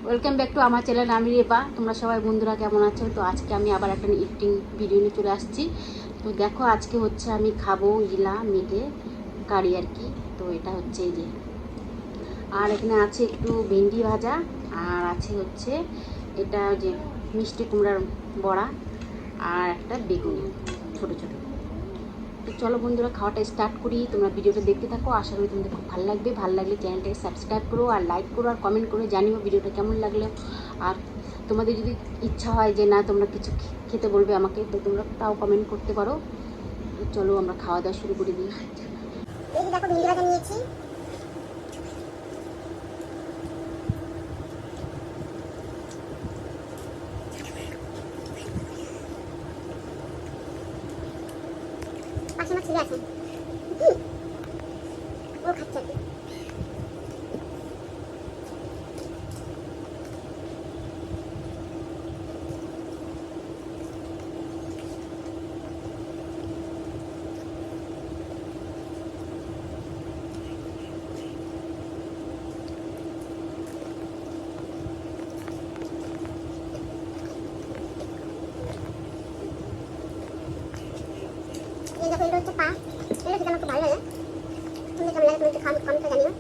Welcome back to আমার channel. আমি রেবা। তোমরা সবাই বন্ধুরা কেমন আছো? তো আজকে আমি আবার একটা ইটিং ভিডিও নিয়ে চলে আসছি। তো দেখো আজকে হচ্ছে আমি খাবো ইলা মেটে কারি আর কি। তো এটা হচ্ছে এই যে, আর এখানে আছে একটু ভেন্ডি ভাজা, আর আছে হচ্ছে এটা যে মিষ্টি কুমড়ার বড়া, আর একটা বেগুনি ছোটো ছোটো। তো চলো বন্ধুরা খাওয়াটা স্টার্ট করি। তোমরা ভিডিওটা দেখতে থাকো, আশা করি তোমাদের খুব ভালো লাগবে। ভালো লাগলে চ্যানেলটাকে সাবস্ক্রাইব করো, আর লাইক করো, আর কমেন্ট করে জানিও ভিডিওটা কেমন লাগলো। আর তোমাদের যদি ইচ্ছা হয় যে না তোমরা কিছু খেতে বলবে আমাকে, তো তোমরা তাও কমেন্ট করতে পারো। তো চলো আমরা খাওয়া দাওয়া শুরু করে দিই। এই দেখো ভেন্ডি ভাজা নিয়েছি, পাশে আমার ছেলে আছে, ও খাচ্ছে আর কি। এই দেখো এটা হচ্ছে পা, এটা খেতে আমার খুব ভালো লাগে। তুমি কেমন লাগে তুমি একটু কমেন্টে জানিও।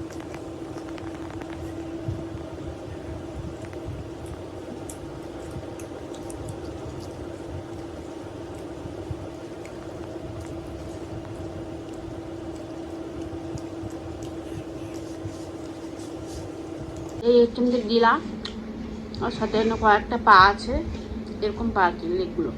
এই হচ্ছে আমাদের গিলা, আর সাথে কয়েকটা পা আছে, এরকম পা কি লেগগুলো।